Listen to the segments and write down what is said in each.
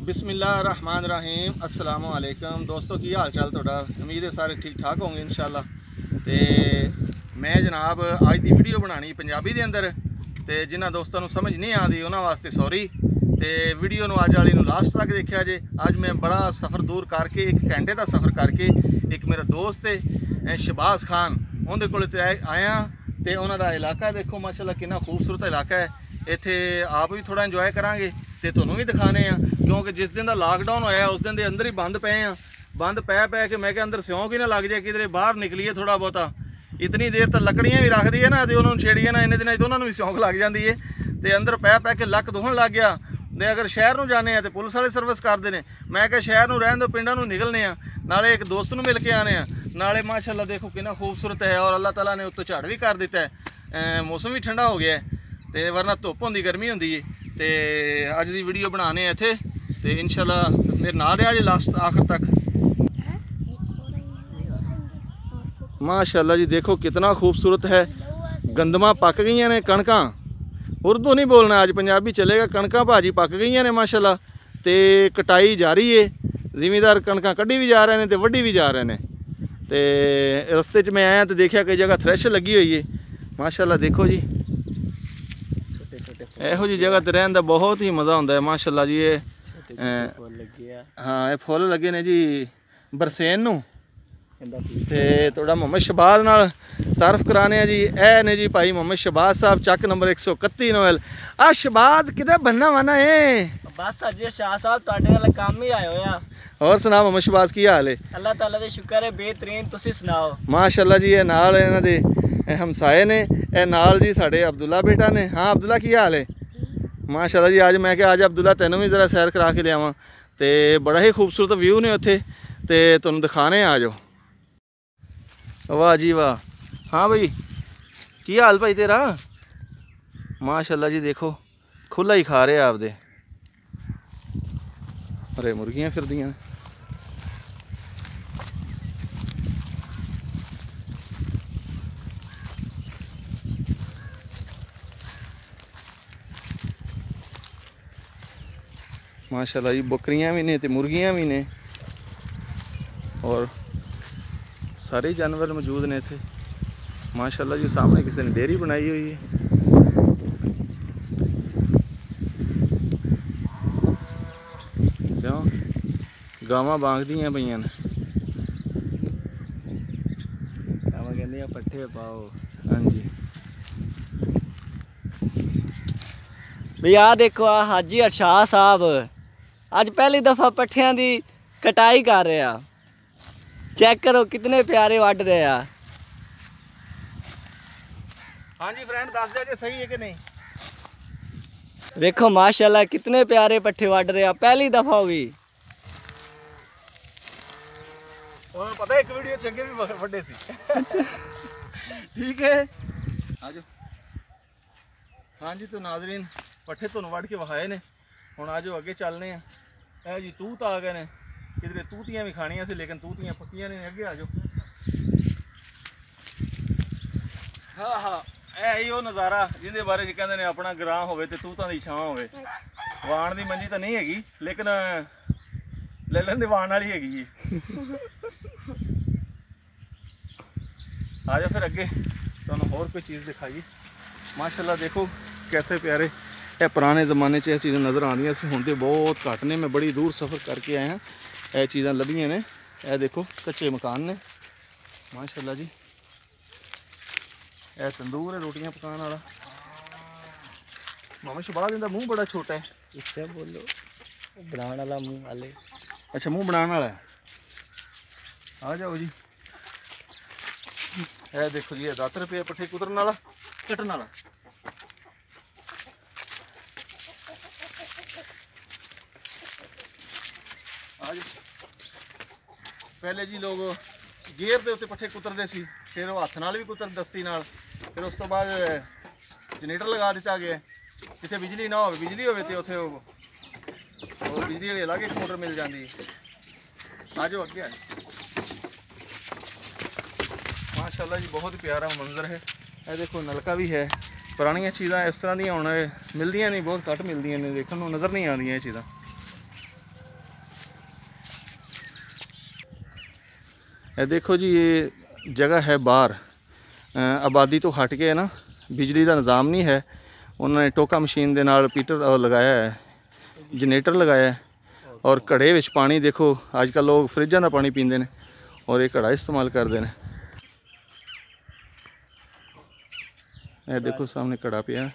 बिस्मिल्लाहिर्रहमानिर्रहीम अस्सलाम वालेकुम दोस्तों की हाल चाल तुहाडा उम्मीद है सारे ठीक ठाक होंगे इंशाअल्लाह। तो मैं जनाब अज की वीडियो बनानी पंजाबी के अंदर तो जिन्होंने दोस्तों को समझ नहीं आती उन्होंने वास्ते सॉरी। तो वीडियो अज वाली लास्ट तक देखा जे। अज मैं बड़ा सफ़र दूर करके 1 घंटे का सफ़र करके एक मेरा दोस्त है शहबाज खान उनके कोल आया तो उन्होंने इलाका देखो माशाल्लाह कितना खूबसूरत इलाका है। इत्थे आप भी थोड़ा इंजॉय करांगे तो तुहानूं भी दिखाने क्योंकि जिस दिन का लॉकडाउन होया उस दिन के अंदर ही बंद पे हैं। बंद पै के मैं क्या अंदर सिਉਂक ही ना लग जाए किधरे बाहर निकलीए थोड़ा बहुता। इतनी देर तो लकड़ियाँ भी रख दी है ना तो उन्होंने छेड़िए ना इन्ने दिनों तो उन्होंने भी सिਉਂक लग जाती है। तो अंदर पै के लक दुखन लग गया। तो अगर शहर में जाने तो पुलिस वाले सर्विस करते हैं। मैं क्या शहर में रहन दो पिंडां नूं निकलने नाले एक दोस्त नूं मिल के आने नाले माशाल्लाह देखो कितना खूबसूरत है। और अल्लाह ताला ने उत्तों झड़ भी कर दिता है, मौसम भी ठंडा हो गया है। तो वरना धुप होंदी गर्मी होंदी है। तो अज की वीडियो बनाने इत्थे तो इंशाल्लाह मेरे नाल रहा जे लास्ट आखिर तक। माशाल्लाह जी देखो कितना खूबसूरत है। गंदमा पक गई ने कणकां, उर्दू नहीं बोलना अज पंजाबी चलेगा। कणकां भाजी पक गई ने माशाल्लाह। तो कटाई जारी है, जिमीदार कणकां कड्ढी भी जा रहे हैं तो वड्डी भी जा रहे हैं। तो रस्ते च मैं आया तो देखा कई जगह थ्रैश लगी हुई है माशाल्लाह। देखो जी ਇਹੋ जी जगह तो रहने का बहुत ही मज़ा आता है माशाल्लाह जी। ये हाँ ये फुल लगे ने जी बरसेन नूं ते थोड़ा मोहम्मद शहबाज नाल तारफ कराने जी। ए ने जी भाई मोहम्मद शहबाज साहब चक नंबर 131 नोएल। आ शहबाज किते बनना वाना है बस अज शाह साहब तुहाडे नाल काम ही आए होया। और सुना मोहम्मद शहबाज की हाल है? अल्लाह ताला दे शुक्र है बेहतरीन। तुसीं सुनाओ? माशाल्लाह जी। ये नाल इन्हां दे हमसाए ने ए नाल जी साडे अब्दुल्ला बेटा ने। हाँ अब्दुल्ला की हाल है? माशाल्लाह जी। आज मैं क्या आज अब्दुल्ला तैनूं भी जरा सैर करा के लियावां। तो बड़ा ही खूबसूरत व्यू ने उत्थे तो तुहानूं दिखाने आ जाओ। वाह जी वाह। हाँ भाई की हाल भाई तेरा? माशाल्लाह जी देखो खुला ही खा रहे आपदे। अरे मुर्गियाँ फिर दियां माशाल्लाह जी। बकरियां भी ने तो मुर्गियां भी ने और सारे जानवर मौजूद ने इत्थे माशाल्लाह जी। सामने किसी ने डेयरी बनाई हुई है। क्यों गावां बांगदियां पईयां ने। गावां कहंदियां पट्ठे पाओ। हाँ जी भी आ देखो आ हाजी अरशाह साहब अज पहली दफ़ा पट्ठियां दी कटाई कर रहे आ। चेक करो कितने प्यारे वढ़ रहे आ। हाँ जी फ्रेंड दस दे जे सही है कि नहीं? देखो माशाल्लाह कितने प्यारे पट्ठे वढ़ रहे आ पहली दफ़ा भी। और पता है एक वीडियो चंगे भी बड़े सी ठीक है आ जाओ। हाँ जी तो नाजरीन पट्ठे तुहानूं वढ़ के वहाए ने। हुण आ जाओ अगे चलने ए जी। तूत आ गए ने किधरे तूतियां भी खानियां सी लेकिन तूतियां पक्कियां ने। अगे आ जाओ। हाँ हाँ यही वो नज़ारा जिहदे बारे च कहंदे ने अपना ग्रां होवे ते तूतां दी छां होवे। वाण दी मंजी तो नहीं हैगी लेकिन ले लैण दी वाण वाली हैगी जी। आ जाओ फिर अगे तुहानूं होर कोई चीज़ दिखाइए। माशाल्लाह देखो कैसे प्यारे ये पुराने ज़माने च चीज़ां नज़र आंदियां सी। हुण ते बहुत घट ने। मैं बड़ी दूर सफ़र करके आया ये चीज़ां लभियां ने। यह देखो कच्चे मकान ने माशाल्लाह जी। यह तंदूर है रोटियां पकाने वाला। मोहम्मद शहबाज इनका मुँह बड़ा छोटा है। अच्छा बोलो बनाने वाला मुँह वाले। अच्छा मुँह बनाने वाला है। आ जाओ जी। यह देखो जी 10 रुपये पट्ठे कुतरन वाला कट्टन वाला। पहले जी लोग गेयर के उत्ते पट्ठे कुतरते सी फिर वो हथ नाल भी कुतर दस्ती नाल। फिर उस तो बाद जनरेटर लगा दिता गया। जिथे बिजली ना हो बिजली हो तो उत्थे बिजली वाली अलग एक मोटर मिल जाती है। आ जाओ अगे आ जाओ। माशाल्लाह जी बहुत प्यारा मंजर है। यह देखो नलका भी है। पुरानियां चीज़ां इस तरह दी हुण मिलदियां नहीं, बहुत घट मिलदियां ने, देखने को नज़र नहीं आदियां ये चीज़ां। ਇਹ ਦੇਖੋ ਜੀ, ਇਹ ਜਗ੍ਹਾ ਹੈ ਬਾਹਰ, ਆਬਾਦੀ ਤੋਂ ਹਟ ਕੇ ਨਾ, ਬਿਜਲੀ ਦਾ ਨਿਜ਼ਾਮ ਨਹੀਂ ਹੈ। ਉਹਨਾਂ ਨੇ ਟੋਕਾ ਮਸ਼ੀਨ ਦੇ ਨਾਲ ਪੀਟਰ ਲਗਾਇਆ ਹੈ, ਜਨਰੇਟਰ ਲਗਾਇਆ ਹੈ। ਔਰ ਘੜੇ ਵਿੱਚ ਪਾਣੀ ਦੇਖੋ, ਅੱਜ ਕੱਲ੍ਹ ਲੋਕ ਫਰਿੱਜਾਂ ਦਾ ਪਾਣੀ ਪੀਂਦੇ ਨੇ ਔਰ ਇਹ ਘੜਾ ਇਸਤੇਮਾਲ ਕਰਦੇ ਨੇ। ਇਹ ਦੇਖੋ ਸਾਹਮਣੇ ਘੜਾ ਪਿਆ।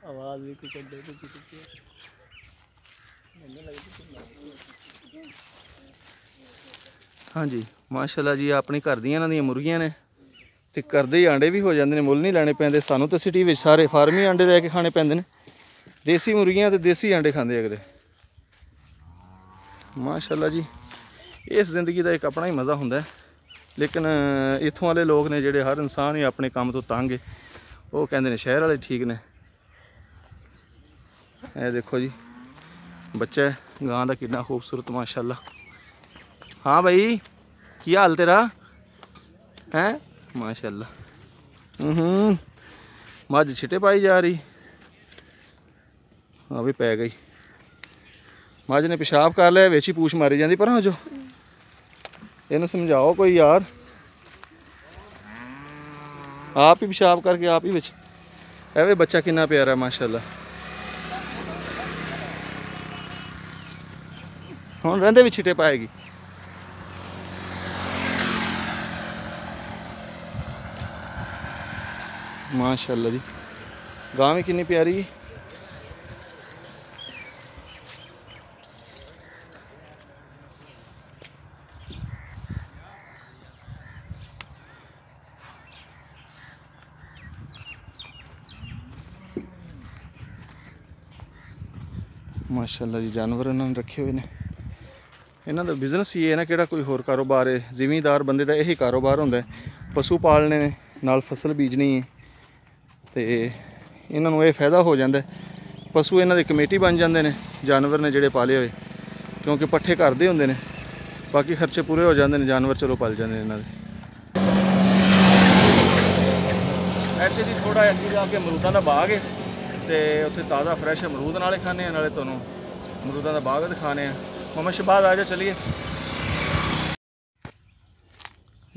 ਆਵਾਜ਼ ਵੀ ਕੋਈ ਕੱਢੇ ਹਾਂਜੀ ਮਾਸ਼ਾਅੱਲਾ ਜੀ, ਆਪਣੀ ਘਰ ਦੀਆਂ ਇਹਨਾਂ ਦੀਆਂ ਮੁਰਗੀਆਂ ਨੇ ਤੇ ਘਰ ਦੇ ਹੀ ਆਂਡੇ ਵੀ ਹੋ ਜਾਂਦੇ ਨੇ, ਮੁੱਲ ਨਹੀਂ ਲੈਣੇ ਪੈਂਦੇ ਸਾਨੂੰ। ਤਾਂ ਸਿਟੀ ਵਿੱਚ ਸਾਰੇ ਫਾਰਮੀ ਆਂਡੇ ਲੈ ਕੇ ਖਾਣੇ ਪੈਂਦੇ ਨੇ। ਦੇਸੀ ਮੁਰਗੀਆਂ ਤੇ ਦੇਸੀ ਆਂਡੇ ਖਾਂਦੇ ਅਗਲੇ। ਮਾਸ਼ਾਅੱਲਾ ਜੀ, ਇਸ ਜ਼ਿੰਦਗੀ ਦਾ ਇੱਕ ਆਪਣਾ ਹੀ ਮਜ਼ਾ ਹੁੰਦਾ ਹੈ। ਲੇਕਿਨ ਇੱਥੋਂ ਵਾਲੇ ਲੋਕ ਨੇ ਜਿਹੜੇ, ਹਰ ਇਨਸਾਨ ਹੀ ਆਪਣੇ ਕੰਮ ਤੋਂ ਤੰਗ ਹੈ, ਉਹ ਕਹਿੰਦੇ ਨੇ ਸ਼ਹਿਰ ਵਾਲੇ ਠੀਕ ਨੇ। ਇਹ ਦੇਖੋ ਜੀ, ਬੱਚਾ ਗਾਂ ਦਾ ਕਿੰਨਾ ਖੂਬਸੂਰਤ ਮਾਸ਼ਾਅੱਲਾ। ਹਾਂ ਭਾਈ, ਕੀ ਹਾਲ ਤੇਰਾ ਹੈ? ਮਾਸ਼ਾਅੱਲਾ। ਮੱਝ ਛਿੱਟੇ ਪਾਈ ਜਾ ਰਹੀ। ਹਾਂ ਵੀ ਪੈ ਗਈ। ਮੱਝ ਨੇ ਪਿਸ਼ਾਬ ਕਰ ਲਿਆ, ਵਿੱਚ ਹੀ ਪੂਛ ਮਾਰੀ ਜਾਂਦੀ। ਪਰ ਹਾਂ ਜੋ ਇਹਨੂੰ ਸਮਝਾਓ ਕੋਈ ਯਾਰ, ਆਪ ਹੀ ਪਿਸ਼ਾਬ ਕਰਕੇ ਆਪ ਹੀ ਵਿੱਚ। ਐਵੇਂ ਬੱਚਾ ਕਿੰਨਾ ਪਿਆਰਾ ਮਾਸ਼ਾਅੱਲਾ। ਹੁਣ ਰਹਿੰਦੇ ਵੀ ਛਿੱਟੇ ਪਾਏਗੀ। ਮਾਸ਼ਾਅੱਲਾ ਜੀ, ਗਾਂ ਵੀ ਕਿੰਨੀ ਪਿਆਰੀ ਹੈ। ਮਾਸ਼ਾਅੱਲਾ ਜੀ, ਜਾਨਵਰ ਇਹਨਾਂ ਨੇ ਰੱਖੇ ਹੋਏ ਨੇ। ਇਹਨਾਂ ਦਾ ਬਿਜ਼ਨਸ ਹੀ ਹੈ ਨਾ, ਕਿਹੜਾ ਕੋਈ ਹੋਰ ਕਾਰੋਬਾਰ ਹੈ। ਜ਼ਿਮੀਂਦਾਰ ਬੰਦੇ ਦਾ ਇਹੀ ਕਾਰੋਬਾਰ ਹੁੰਦਾ ਹੈ, ਪਸ਼ੂ ਪਾਲਣੇ ਨੇ, ਨਾਲ ਫਸਲ ਬੀਜਣੀ ਹੈ। ਤੇ ਇਹਨਾਂ ਨੂੰ ਇਹ ਫਾਇਦਾ ਹੋ ਜਾਂਦਾ। ਪਸ਼ੂ ਇਹਨਾਂ ਦੀ ਕਮੇਟੀ ਬਣ ਜਾਂਦੇ ਨੇ, ਜਾਨਵਰ ਨੇ ਜਿਹੜੇ ਪਾਲੇ ਹੋਏ, ਕਿਉਂਕਿ ਪੱਠੇ ਘਰ ਦੇ ਹੁੰਦੇ ਨੇ, ਬਾਕੀ ਖਰਚੇ ਪੂਰੇ ਹੋ ਜਾਂਦੇ ਨੇ, ਜਾਨਵਰ ਚਲੋ ਪਲ ਜਾਂਦੇ ਨੇ ਇਹਨਾਂ ਦੇ। ਇੱਥੇ ਜੀ ਥੋੜ੍ਹਾ ਅੱਗੇ ਜਾ ਕੇ ਅਮਰੂਦਾਂ ਦਾ ਬਾਗ ਹੈ, ਤੇ ਉੱਥੇ ਤਾਜ਼ਾ ਫਰੈਸ਼ ਅਮਰੂਦ ਨਾਲੇ ਖਾਣੇ ਆ, ਨਾਲੇ ਤੁਹਾਨੂੰ ਅਮਰੂਦਾਂ ਦਾ ਬਾਗ ਦਿਖਾਣੇ ਆ। ਮਮਾ ਸ਼ਬਾਦ ਆ ਜਾ, ਚਲੀਏ।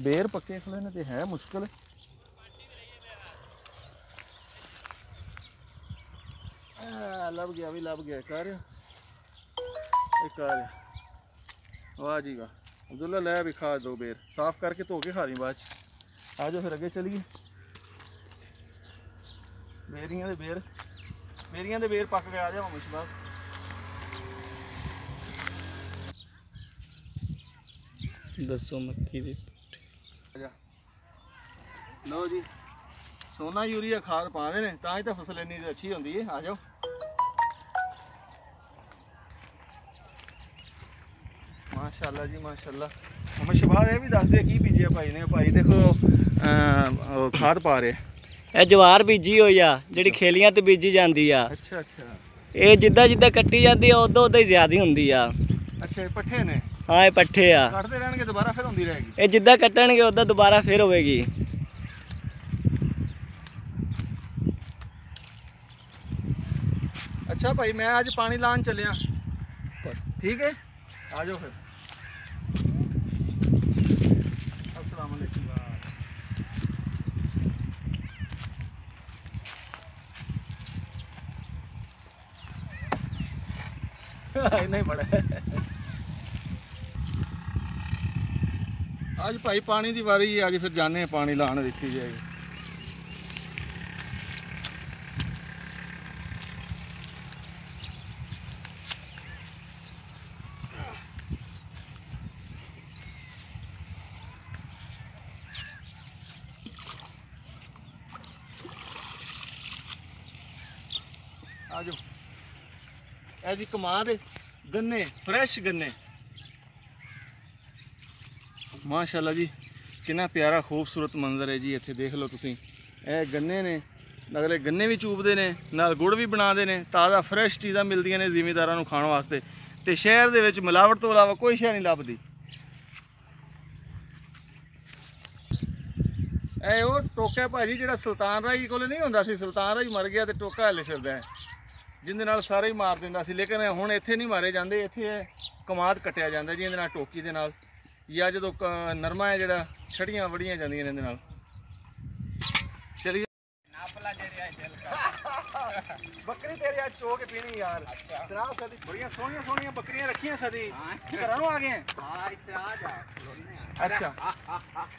ਬੇਰ ਪੱਕੇ ਖਲੇ ਨੇ ਤੇ ਹੈ ਮੁਸ਼ਕਿਲ। ਲੱਭ ਗਿਆ ਵੀ, ਲੱਭ ਗਿਆ। ਕਰ ਇੱਕ ਆ ਗਿਆ। ਵਾਹ ਜੀ ਵਾਹ, ਅਬਦੁੱਲਾ ਲੈ ਵੀ ਖਾ ਦੋ ਬੇਰ, ਸਾਫ਼ ਕਰਕੇ ਧੋ ਕੇ ਖਾ ਲਈ ਬਾਅਦ ਚ। ਆ ਜਾਓ ਫਿਰ ਅੱਗੇ ਚਲੀਏ। ਮੇਰੀਆਂ ਦੇ ਬੇਰ ਪੱਕ ਗਏ। ਆ ਜਾ ਮਮਾ ਸ਼ਬਾਦ। ਦੱਸੋ ਮੱਕੀ ਦੀ। ਲਓ ਜੀ, ਸੋਨਾ ਯੂਰੀਆ ਖਾਦ ਪਾਉਂਦੇ ਨੇ ਤਾਂ ਹੀ ਤਾਂ ਫਸਲ ਇੰਨੀ ਅੱਛੀ ਹੁੰਦੀ ਹੈ। ਆ ਜਾਓ। ਮਾਸ਼ਾਅੱਲਾ ਜੀ ਮਾਸ਼ਾਅੱਲਾ। ਮਮਾ ਸ਼ਬਾਦ ਇਹ ਵੀ ਦੱਸ ਦੇ ਕੀ ਬੀਜਿਆ ਭਾਈ ਨੇ। ਭਾਈ ਦੇਖੋ ਖਾਦ ਪਾ ਰਹੇ। ਇਹ ਜਵਾਰ ਬੀਜੀ ਹੋਈ ਆ, ਜਿਹੜੀ ਖੇਲੀਆਂ ਤੇ ਬੀਜੀ ਜਾਂਦੀ ਆ। ਅੱਛਾ ਅੱਛਾ। ਇਹ ਜਿੱਦਾਂ ਜਿੱਦਾਂ ਕੱਟੀ ਜਾਂਦੀ ਆ, ਉਦੋਂ ਉਦੋਂ ਹੀ ਜ਼ਿਆਦਾ ਹੁੰਦੀ ਆ। ਅੱਛਾ, ਇਹ ਪੱਠੇ ਨੇ। ਹਾਂ, ਇਹ ਪੱਠੇ ਆ। ਕੱਟਦੇ ਰਹਿਣਗੇ, ਦੁਬਾਰਾ ਫਿਰ ਹੁੰਦੀ ਰਹੇਗੀ। ਇਹ ਜਿੱਦਾਂ ਕੱਟਣਗੇ ਉਦਾਂ ਦੁਬਾਰਾ ਫਿਰ ਹੋਵੇਗੀ। ਅੱਛਾ ਭਾਈ, ਮੈਂ ਅੱਜ ਪਾਣੀ ਲਾਉਣ ਚੱਲਿਆ, ਠੀਕ ਹੈ? ਆ ਜਾਓ ਫਿਰ। अस्सलाम वालेकुम। नहीं बड़ा आज भाई पानी की वारी है। आज फिर जाने पानी लाने देखी जाएगी। आ जाओ। ਇਹ ਜੀ ਕਮਾਦ ਗੰਨੇ, ਫਰੈਸ਼ ਗੰਨੇ। ਮਾਸ਼ਾਅੱਲਾ ਜੀ, ਕਿੰਨਾ ਪਿਆਰਾ ਖੂਬਸੂਰਤ ਮੰਜ਼ਰ ਹੈ ਜੀ। ਇੱਥੇ ਦੇਖ ਲਓ ਤੁਸੀਂ, ਇਹ ਗੰਨੇ ਨੇ, ਅਗਲੇ ਗੰਨੇ ਵੀ ਚੂਪਦੇ ਨੇ, ਨਾਲ ਗੁੜ ਵੀ ਬਣਾਉਂਦੇ ਨੇ। ਤਾਜ਼ਾ ਫਰੈਸ਼ ਚੀਜ਼ਾਂ ਮਿਲਦੀਆਂ ਨੇ ਜ਼ਿਮੀਂਦਾਰਾਂ ਨੂੰ ਖਾਣ ਵਾਸਤੇ। ਤੇ ਸ਼ਹਿਰ ਦੇ ਵਿੱਚ ਮਿਲਾਵਟ ਤੋਂ ਇਲਾਵਾ ਕੋਈ ਸ਼ੈ ਨਹੀਂ ਲੱਭਦੀ। ਇਹ ਉਹ ਟੋਕਾ ਭਾਜੀ ਜਿਹੜਾ ਸੁਲਤਾਨ ਰਾਈ ਕੋਲ ਨਹੀਂ ਹੁੰਦਾ ਸੀ। ਸੁਲਤਾਨ ਰਾਈ ਮਰ ਗਿਆ ਤੇ ਟੋਕਾ ਹਲੇ ਫਿਰਦਾ ਹੈ, ਜਿਹਦੇ ਨਾਲ ਸਾਰੇ ਹੀ ਮਾਰ ਦਿੰਦਾ ਸੀ। ਲੇਕਿਨ ਹੁਣ ਇੱਥੇ ਨਹੀਂ ਮਾਰੇ ਜਾਂਦੇ, ਇੱਥੇ ਕਮਾਦ ਕੱਟਿਆ ਜਾਂਦਾ ਜੀ ਇਹਦੇ ਨਾਲ, ਟੋਕੀ ਦੇ ਨਾਲ। ਜਾਂ ਜਦੋਂ ਨਰਮਾ ਹੈ ਜਿਹੜਾ ਛੜੀਆਂ ਵੜੀਆਂ ਜਾਂਦੀਆਂ ਨੇ ਇਹਦੇ ਨਾਲ। ਚਲੀਏ ਬੱਕਰੀ ਤੇਰੀ ਅੱਜ ਚੋ ਕੇ ਪੀਣੀ ਯਾਰ। ਸਰਾਬ ਸਦੀ ਬੜੀਆਂ ਸੋਹਣੀਆਂ ਸੋਹਣੀਆਂ ਬੱਕਰੀਆਂ ਰੱਖੀਆਂ ਸਦੀ ਘਰਾਂ ਨੂੰ ਆ ਗਏ। ਹਾਂ ਇੱਥੇ ਆ ਜਾ। ਅੱਛਾ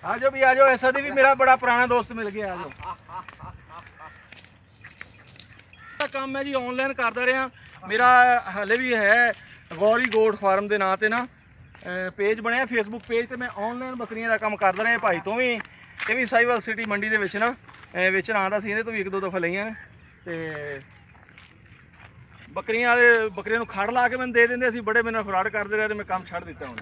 ਆ ਜਾਓ ਵੀ ਆ ਜਾਓ। ਐਸਾ ਦੀ ਵੀ ਮੇਰਾ ਬੜਾ ਪੁਰਾਣਾ ਦੋਸਤ ਮਿਲ ਗਿਆ। ਆ ਜਾਓ। ਕੰਮ ਹੈ ਜੀ ਆਨਲਾਈਨ ਕਰਦਾ ਰਿਹਾ। ਮੇਰਾ ਹਾਲੇ ਵੀ ਹੈ ਗੌਰੀ ਗੋਟ ਫਾਰਮ ਦੇ ਨਾਂ ਤੇ ਨਾ ਪੇਜ ਬਣਿਆ ਫੇਸਬੁੱਕ ਪੇਜ, ਤੇ ਮੈਂ ਆਨਲਾਈਨ ਬੱਕਰੀਆਂ ਦਾ ਕੰਮ ਕਰਦਾ ਰਿਹਾ। ਭਾਈ ਤੋਂ ਵੀ ਇਹ ਵੀ ਸਾਈਵਾਲ ਸਿਟੀ ਮੰਡੀ ਦੇ ਵਿੱਚ ਨਾ ਵੇਚਣ ਆਉਂਦਾ ਸੀ। ਇਹਦੇ ਤੋਂ ਵੀ 1-2 ਦਫਾ ਲਈਆਂ ਨੇ। ਤੇ ਬੱਕਰੀਆਂ ਵਾਲੇ ਬੱਕਰੀਆਂ ਨੂੰ ਖੜ ਲਾ ਕੇ ਮੈਨੂੰ ਦੇ ਦਿੰਦੇ ਸੀ। ਬੜੇ ਮੇਰੇ ਨਾਲ ਫਰਾਡ ਕਰਦੇ ਰਹੇ ਤੇ ਮੈਂ ਕੰਮ ਛੱਡ ਦਿੱਤਾ ਹੁਣ।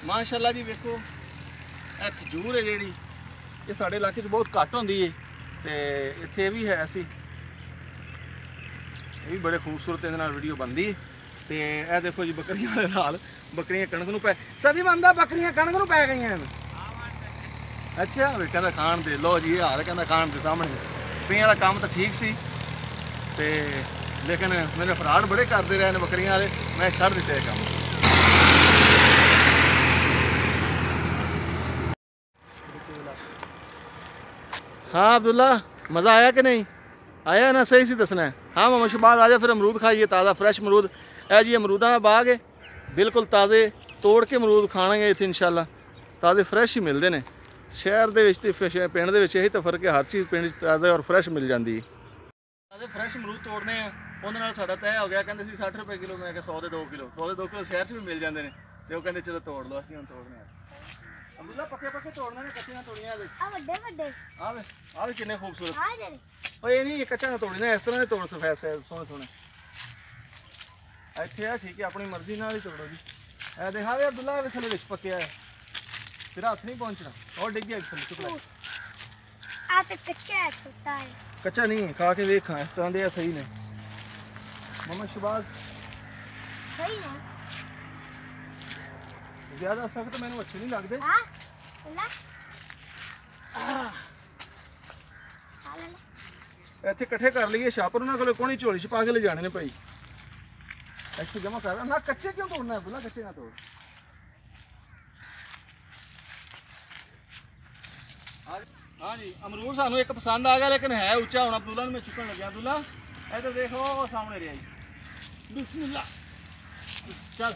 ਮਾਸ਼ਾਅੱਲਾ ਜੀ ਵੇਖੋ ਇਹ ਖਜੂਰ ਹੈ ਜਿਹੜੀ ਇਹ ਸਾਡੇ ਇਲਾਕੇ 'ਚ ਬਹੁਤ ਘੱਟ ਹੁੰਦੀ ਹੈ, ਤੇ ਇੱਥੇ ਇਹ ਵੀ ਹੈ ਸੀ। ਇਹ ਵੀ ਬੜੇ ਖੂਬਸੂਰਤ ਇਹਦੇ ਨਾਲ ਵੀਡੀਓ ਬਣਦੀ। ਤੇ ਇਹ ਦੇਖੋ ਜੀ ਬੱਕਰੀਆਂ ਦੇ ਨਾਲ ਬੱਕਰੀਆਂ ਕਣਕ ਨੂੰ ਪੈ ਸਦੀ ਮੰਨਦਾ ਬੱਕਰੀਆਂ ਕਣਕ ਨੂੰ ਪੈ ਗਈਆਂ ਹਨ। ਅੱਛਾ ਵੀ ਕਹਿੰਦਾ ਖਾਣ ਦੇ। ਲੋ ਜੀ ਇਹ ਹਾਲ ਕਹਿੰਦਾ ਖਾਣ ਦੇ ਸਾਹਮਣੇ। ਪੀਣ ਵਾਲਾ ਕੰਮ ਤਾਂ ਠੀਕ ਸੀ, ਤੇ ਲੇਕਿਨ ਮੇਰੇ ਫਰਾਡ ਬੜੇ ਕਰਦੇ ਰਹੇ ਨੇ ਬੱਕਰੀਆਂ ਵਾਲੇ। ਮੈਂ ਛੱਡ ਦਿੱਤਾ ਇਹ ਕੰਮ। हाँ अब्दुल्ला मज़ा आया कि नहीं आया ना? सही से दसना है। हाँ मामा शहबाज आ जा फिर अमरूद खाइए ताज़ा फ्रैश अमरूद। है जी अमरूदा का बाग है बिल्कुल ताज़े। तोड़ के अमरूद खाएंगे इतने इंशाल्लाह ताज़े फ्रैश ही मिलते हैं। शहर के पिंड के यही तो फर्क है, हर चीज़ पिंड ताज़ा और फ्रैश मिल जाती है। ताज़े फ्रैश अमरूद तोड़ने हैं उन्होंने नाल साडा तय हो गया। कहते 60 रुपए किलो, मैं 100 के 2 किलो 100 के 2 किलो शहर भी मिल जाते हैं। तो वो कहते चलो तोड़ लो। असं हम तोड़ने अब्दुल्ला पक्के पक्के तोड़ने ने, कच्चे ना तोड़ियां। आवे कितने खूबसूरत। ये नहीं कच्चा ना तोड़ी ना, इस तरह तोड़ सफेद सोहने सोहने। इतने है ठीक है, अपनी मर्जी नाल ही तोड़ो जी। ए देखा वे अब्दुल्ला थले विच पक्के है, तेरा हाथ नहीं पहुंचना। और डिग गया थले चुप कच्चा नहीं है। खा के देख इस तरह दे सही ने। मम्मा शहबाज सही है। ज्यादा सख्त मैंने अच्छे नहीं लगते। ਇੱਥੇ ਇਕੱਠੇ ਕਰ ਲਈਏ ਛਾਪਰ ਉਹਨਾਂ ਕੋਲੇ ਕੋਣੀ ਝੋਲੀ ਚ ਪਾ ਕੇ ਲੈ ਜਾਣੇ ਨੇ ਭਾਈ। ਇੱਥੇ ਜਮਾ ਕਰ ਨਾ। ਕੱਚੇ ਕਿਉਂ ਤੋੜਨਾ ਹੈ ਬੁਲਾ? ਕੱਚੇ ਨਾ ਤੋੜ। हाँ जी अमरूद सानू एक पसंद आ गया, लेकिन है उच्चा। हूँ अब्दुल्ला मैं चुकन लग्या। अब्दुल्ला इधर देखो सामने रही। बिस्मिल्लाह चल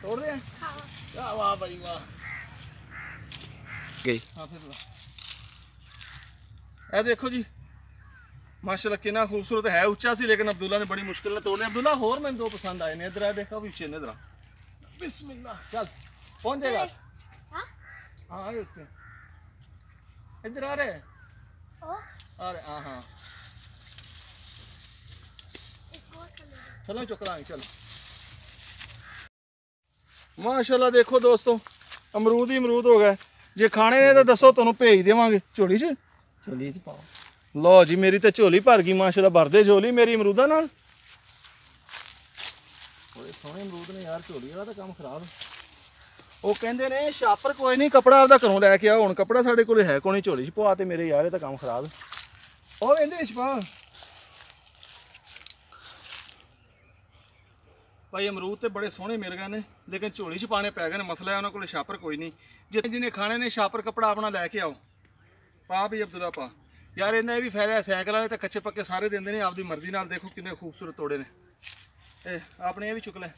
तोड़ रहे हैं। वाह भाई वाह। हाँ फिर ए देखो जी माशाल्लाह कितना खूबसूरत है। उच्चा सी लेकिन अब्दुल्ला ने बड़ी मुश्किल ने तोड़ने। अब्दुल्ला होर मैंने 2 पसंद आए ने। इधर देखो भी इधर बिस्मिल्लाह चल पहुंच जाएगा। हाँ उसके इधर आ रहे अरे हाँ हाँ चलो चुक लाएंगे। चलो माशाल्लाह देखो दोस्तों अमरूद ही अमरूद हो गए। जे खाने ने तो दसो तुहानू भेज देवांगे झोली च। झोली च पाओ। लो जी मेरी तो झोली भर गई माशाल्लाह। भर दे झोली मेरी अमरूदा नाल। बड़े सोहने अमरूद ने यार। झोली वाला तो काम खराब। वो कहते ने छापर कोई नहीं, कपड़ा आपदा घरों लैके आओ। हुण कपड़ा साडे कोल है कोई नहीं, झोली च पवा ते मेरे यार ये तो काम खराब। और इहदे विच पा भाई अमरूद तो बड़े सोहने मिल गए ने, लेकिन झोली च पाने पै गए ने। मसला है उन्होंने कोल छापर कोई नहीं। जिन्हें खाने ने छापर कपड़ा अपना लैके आओ। पा भी अब्दुल्ला पा यार। इन्हें भी फायदा है। साइकिल वाले तो कच्चे पक्के सारे देंगे ने। आपकी मर्जी नाल देखो कितने खूबसूरत तोड़े ने। आपने ये भी चुक ले।